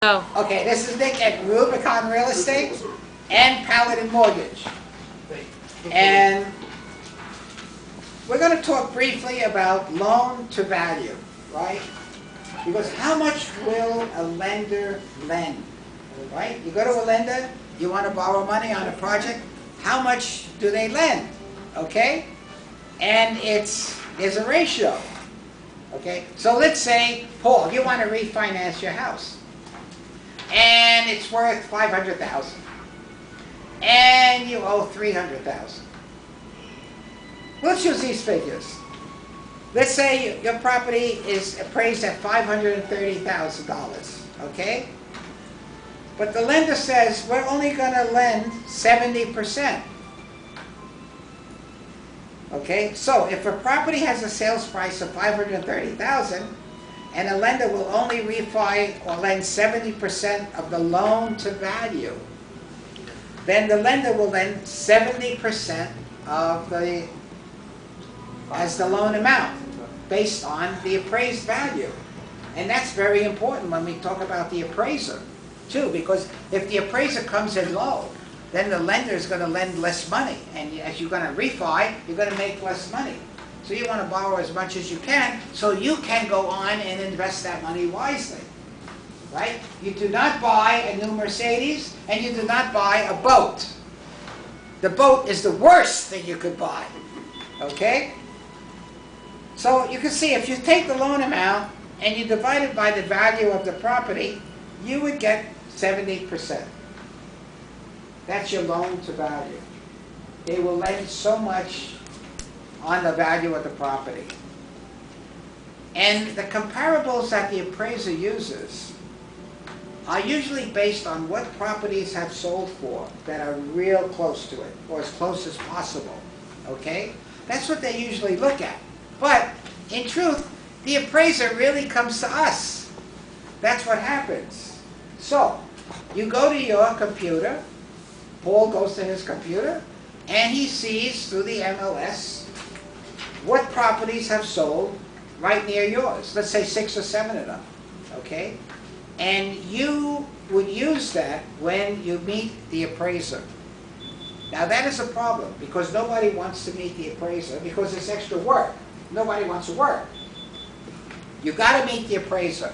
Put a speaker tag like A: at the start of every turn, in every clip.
A: Oh.
B: Okay, this is Nick at Rubicon Real Estate and Paladin Mortgage. And we're going to talk briefly about loan to value, right? Because how much will a lender lend, right? You go to a lender, you want to borrow money on a project, how much do they lend, okay? And there's a ratio, okay? So let's say, Paul, you want to refinance your house. And it's worth $500,000, and you owe $300,000. Let's use these figures. Let's say your property is appraised at $530,000, okay? But the lender says we're only going to lend 70%. Okay, so if a property has a sales price of $530,000, and a lender will only refi or lend 70% of the loan to value, then the lender will lend 70% of as the loan amount based on the appraised value. And that's very important when we talk about the appraiser too, because if the appraiser comes in low, then the lender is going to lend less money, and as you're going to refi, you're going to make less money. So you want to borrow as much as you can, so you can go on and invest that money wisely, right? You do not buy a new Mercedes, and you do not buy a boat. The boat is the worst thing you could buy, okay? So you can see if you take the loan amount and you divide it by the value of the property, you would get 70%. That's your loan to value. They will lend so much on the value of the property. And the comparables that the appraiser uses are usually based on what properties have sold for that are real close to it, or as close as possible, okay? That's what they usually look at. But in truth, the appraiser really comes to us. That's what happens. So, you go to your computer, Paul goes to his computer, and he sees through the MLS what properties have sold right near yours. Let's say 6 or 7 of them, okay? And you would use that when you meet the appraiser. Now that is a problem, because nobody wants to meet the appraiser because it's extra work. Nobody wants to work. You got to meet the appraiser.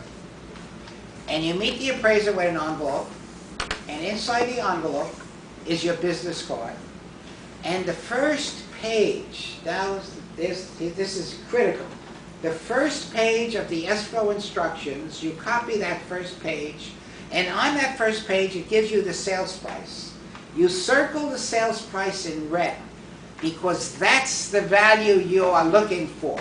B: And you meet the appraiser with an envelope, and inside the envelope is your business card. And the first page, now this is critical. The first page of the escrow instructions, you copy that first page, and on that first page it gives you the sales price. You circle the sales price in red, because that's the value you are looking for.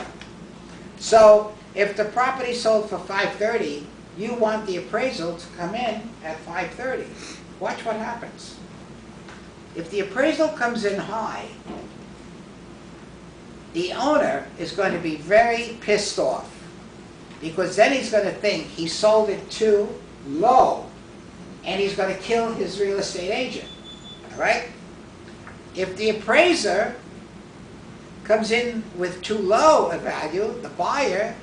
B: So if the property sold for $530, you want the appraisal to come in at $530. Watch what happens. If the appraisal comes in high, the owner is going to be very pissed off, because then he's going to think he sold it too low, and he's going to kill his real estate agent. All right? If the appraiser comes in with too low a value, the buyer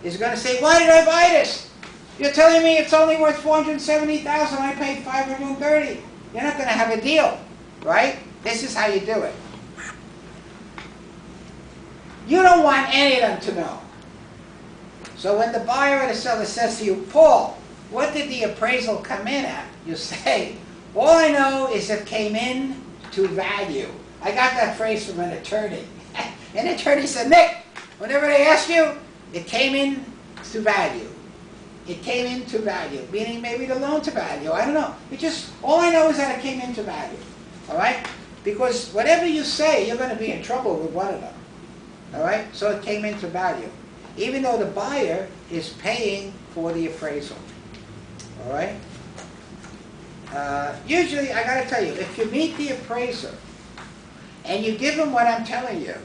B: is going to say, "Why did I buy this? You're telling me it's only worth $470,000. I paid $530. You're not going to have a deal, right?" This is how you do it. You don't want any of them to know. So when the buyer or the seller says to you, "Paul, what did the appraisal come in at?" You say, "All I know is it came in to value." I got that phrase from an attorney. An attorney said, "Nick, whenever they ask you, it came in to value. It came into value," meaning maybe the loan to value. I don't know. All I know is that it came into value. All right? Because whatever you say, you're going to be in trouble with one of them. All right? So it came into value, even though the buyer is paying for the appraisal. All right? Usually, I got to tell you, if you meet the appraiser and you give him what I'm telling you,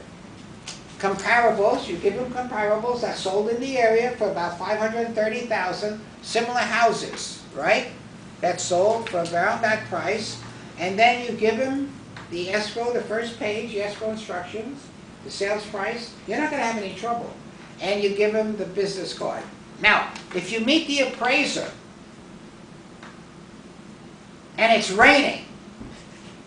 B: comparables, you give them comparables that sold in the area for about $530,000, similar houses, right? That sold for around that price, and then you give him the escrow, the first page, the escrow instructions, the sales price. You're not going to have any trouble. And you give him the business card. Now, if you meet the appraiser and it's raining,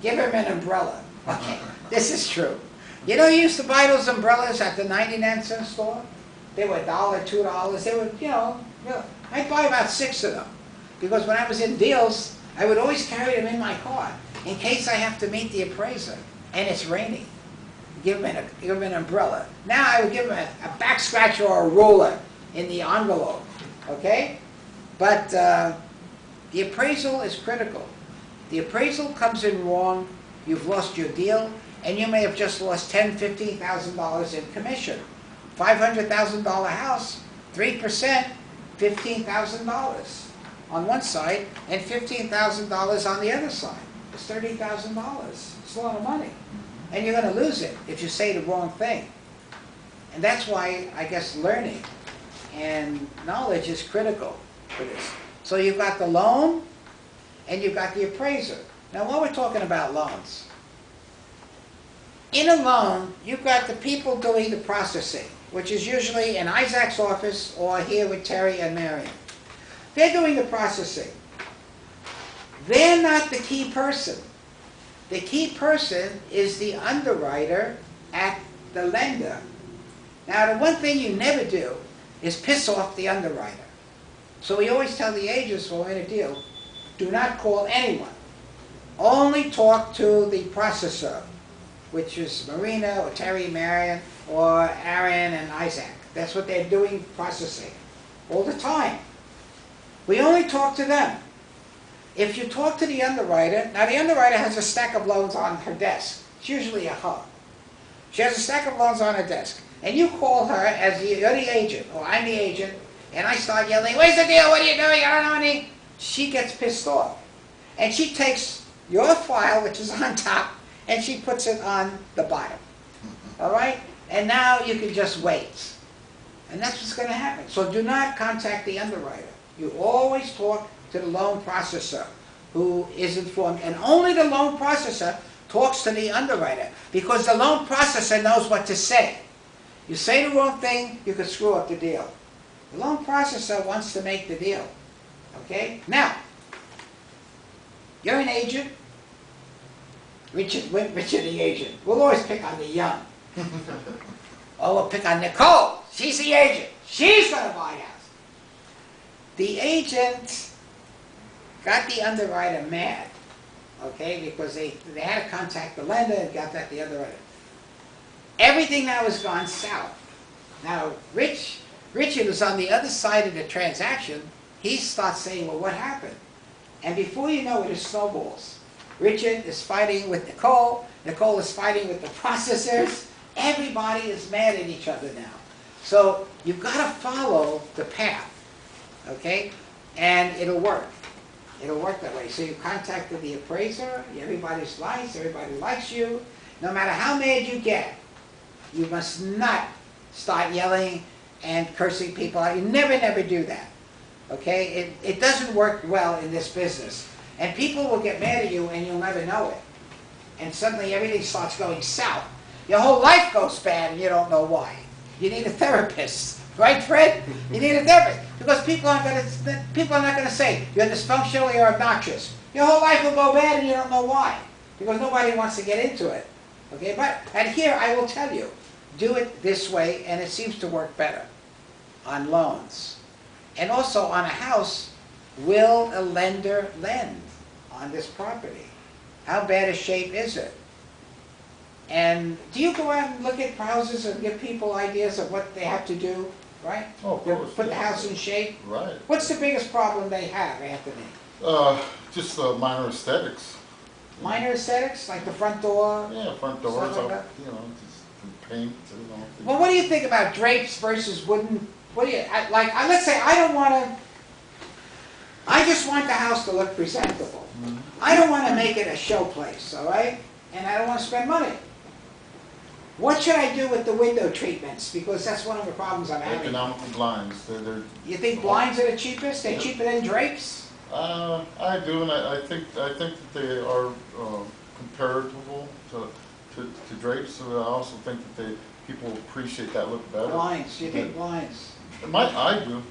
B: give him an umbrella. Okay, this is true. You know, you used to buy those umbrellas at the 99-cent store? They were $1, $2. They were, I'd buy about 6 of them. Because when I was in deals, I would always carry them in my car in case I have to meet the appraiser and it's raining. Give him an umbrella. Now I would give him a back scratcher or a ruler in the envelope. Okay? But the appraisal is critical. The appraisal comes in wrong, you've lost your deal, and you may have just lost $10,000, $15,000 in commission. $500,000 house, 3%, $15,000 on one side, and $15,000 on the other side. It's $30,000. It's a lot of money. And you're going to lose it if you say the wrong thing. And that's why, I guess, learning and knowledge is critical for this. So you've got the loan, and you've got the appraiser. Now, while we're talking about loans, in a loan, you've got the people doing the processing, which is usually in Isaac's office or here with Terry and Marion. They're doing the processing. They're not the key person. The key person is the underwriter at the lender. Now, the one thing you never do is piss off the underwriter. So we always tell the agents when we're in a deal, do not call anyone. Only talk to the processor, which is Marina or Terry, Marion, or Aaron and Isaac. That's what they're doing, processing, all the time. We only talk to them. If you talk to the underwriter, now the underwriter has a stack of loans on her desk. It's usually a hub. She has a stack of loans on her desk. And you call her as you're the agent, or I'm the agent, and I start yelling, where's the deal? What are you doing? I don't know any. She gets pissed off. And she takes your file, which is on top, and she puts it on the bottom. All right? And now you can just wait. And that's what's going to happen. So do not contact the underwriter. You always talk to the loan processor who is informed. And only the loan processor talks to the underwriter because the loan processor knows what to say. You say the wrong thing, you could screw up the deal. The loan processor wants to make the deal. Okay? Now, you're an agent. Richard the agent. We'll always pick on the young. Or we'll pick on Nicole. She's the agent. She's going to buy a house. The agent got the underwriter mad, okay, because they had to contact the lender and got that the underwriter. Everything now has gone south. Now, Richard was on the other side of the transaction. He starts saying, well, what happened? And before you know it, it snowballs. Richard is fighting with Nicole. Nicole is fighting with the processors. Everybody is mad at each other now. So you've got to follow the path, okay? And it'll work. It'll work that way. So you contacted the appraiser. Everybody's nice. Everybody likes you. No matter how mad you get, you must not start yelling and cursing people out. You never do that, okay? It doesn't work well in this business. And people will get mad at you and you'll never know it. And suddenly everything starts going south. Your whole life goes bad and you don't know why. You need a therapist. Right, Fred? You need a therapist. Because people are not going to say, you're dysfunctional, you're obnoxious. Your whole life will go bad and you don't know why. Because nobody wants to get into it. Okay, and here I will tell you, do it this way and it seems to work better on loans. And also on a house, will a lender lend on this property? How bad a shape is it? And do you go out and look at houses and give people ideas of what they have to do, right?
A: Oh, of course.
B: Put the house in shape?
A: Right.
B: What's the biggest problem they have, Anthony?
A: Just minor aesthetics.
B: Minor aesthetics, like the front door?
A: Yeah, front doors,
B: like that?
A: just paint,
B: Well, what do you think about drapes versus wooden? What do you, let's say I don't want to, I just want the house to look presentable.
A: Mm-hmm.
B: I don't want to make it a show place, all right? And I don't want to spend money. What should I do with the window treatments? Because that's one of the problems I'm having.
A: Economical blinds.
B: You think blinds are the cheapest? They're cheaper than drapes?
A: I do, and I think that they are comparable to drapes. So I also think that people appreciate that look better.
B: Blinds. You think blinds?
A: I do.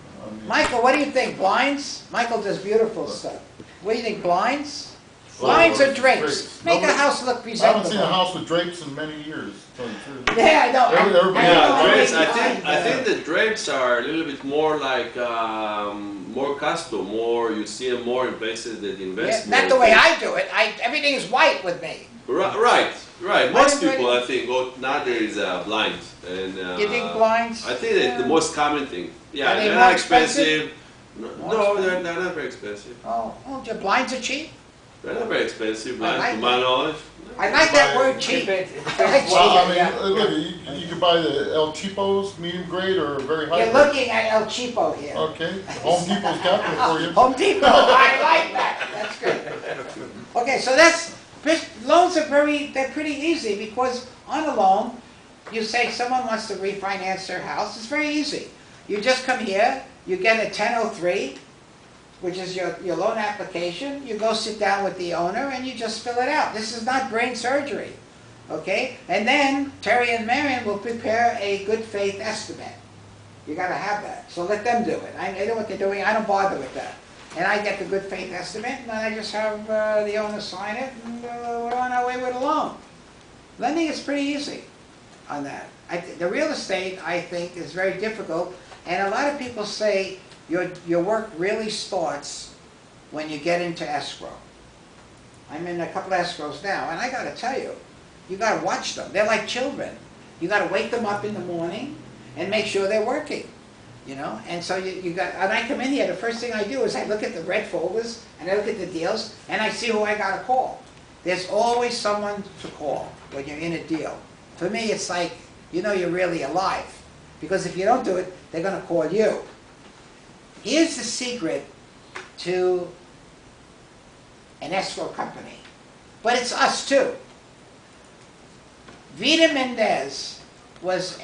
B: Michael, what do you think? Blinds? Michael does beautiful stuff. What do you think? Blinds? Blinds or drapes? Make a
A: Nobody-
B: house look
A: I haven't seen a
B: presentable.
A: house with drapes in many years, to tell you the truth.
B: Yeah, I know.
A: Everybody-
B: I know
C: Yeah,
B: how
C: drapes.
B: many
C: I think
B: times,
C: the drapes are a little bit more like more custom. More you see them more in places that invest.
B: Not the way I do it. Everything is white with me.
C: Right.
B: Why
C: Most
B: don't
C: people,
B: you-
C: I think, go nowadays blinds. And
B: You think blinds?
C: I think that's the most common thing. Yeah,
B: Are they
C: they're
B: more
C: not
B: expensive?
C: expensive.
B: More
C: No,
B: expensive?
C: they're not very expensive.
B: Oh, your blinds are cheap?
C: They're not very expensive,
B: I
C: blinds,
B: like
C: to my knowledge.
B: I like that word cheap. I like
A: Well, I mean,
B: cheap.
A: look, you could buy the El Cheapos, medium grade, or very high
B: You're
A: grade.
B: looking at El Cheapo here.
A: Okay, Home Depot's got them for you.
B: Home Depot, I like that, that's good. Okay, so loans are they're pretty easy, because on a loan, you say someone wants to refinance their house, it's very easy. You just come here, you get a 1003, which is your loan application, you go sit down with the owner and you just fill it out. This is not brain surgery, okay? And then Terry and Marion will prepare a good faith estimate. You gotta have that, so let them do it. I know what they're doing, I don't bother with that. And I get the good faith estimate, and then I just have the owner sign it, and we're on our way with a loan. Lending is pretty easy on that. The real estate, I think, is very difficult, and a lot of people say your work really starts when you get into escrow. I'm in a couple escrows now, and I gotta tell you, you gotta watch them. They're like children. You gotta wake them up in the morning and make sure they're working. You know, and so and I come in here, the first thing I do is I look at the red folders, and I look at the deals, and I see who I gotta call. There's always someone to call when you're in a deal. For me, it's like, you know you're really alive. Because if you don't do it, they're gonna call you. Here's the secret to an escrow company. But it's us too. Vita Mendez was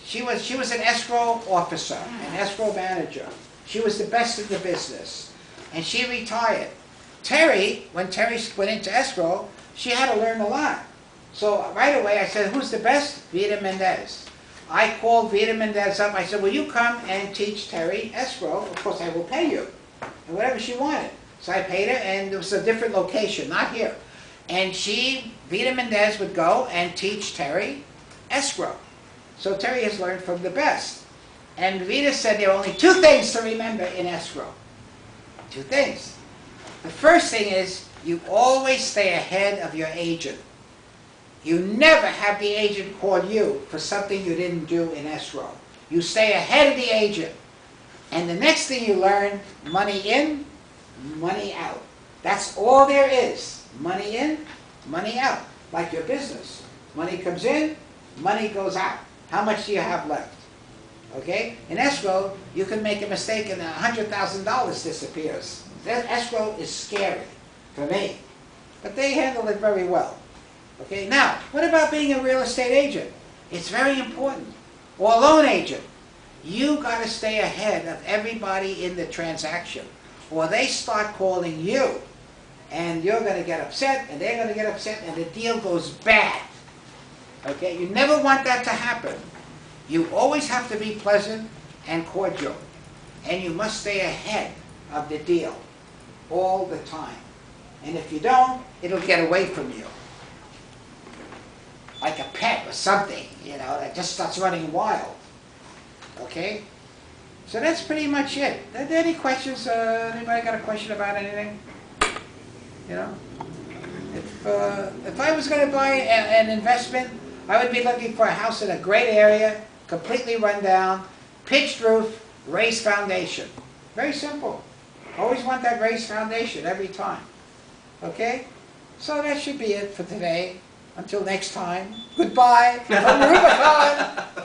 B: she was an escrow officer, an escrow manager. She was the best in the business. And she retired. Terry, when Terry went into escrow, she had to learn a lot. So right away I said, who's the best? Vita Mendez. I called Vita Mendez up. I said, will you come and teach Terry escrow? Of course I will pay you. And whatever she wanted. So I paid her, and it was a different location, not here. And Vita Mendez would go and teach Terry escrow. So Terry has learned from the best. And Vita said there are only two things to remember in escrow. Two things. The first thing is you always stay ahead of your agent. You never have the agent call you for something you didn't do in escrow. You stay ahead of the agent. And the next thing you learn, money in, money out. That's all there is. Money in, money out. Like your business. Money comes in, money goes out. How much do you have left? Okay? In escrow, you can make a mistake and $100,000 disappears. That escrow is scary for me. But they handle it very well. Okay? Now, what about being a real estate agent? It's very important. Or a loan agent. You got to stay ahead of everybody in the transaction. Or they start calling you. And you're going to get upset, and they're going to get upset, and the deal goes bad. Okay? You never want that to happen. You always have to be pleasant and cordial. And you must stay ahead of the deal all the time. And if you don't, it'll get away from you. Like a pet or something, you know, that just starts running wild. Okay? So that's pretty much it. Are there any questions? Anybody got a question about anything? You know? If I was going to buy an investment, I would be looking for a house in a great area, completely run down, pitched roof, raised foundation. Very simple. Always want that raised foundation every time. Okay? So that should be it for today. Until next time, goodbye from Rubicon.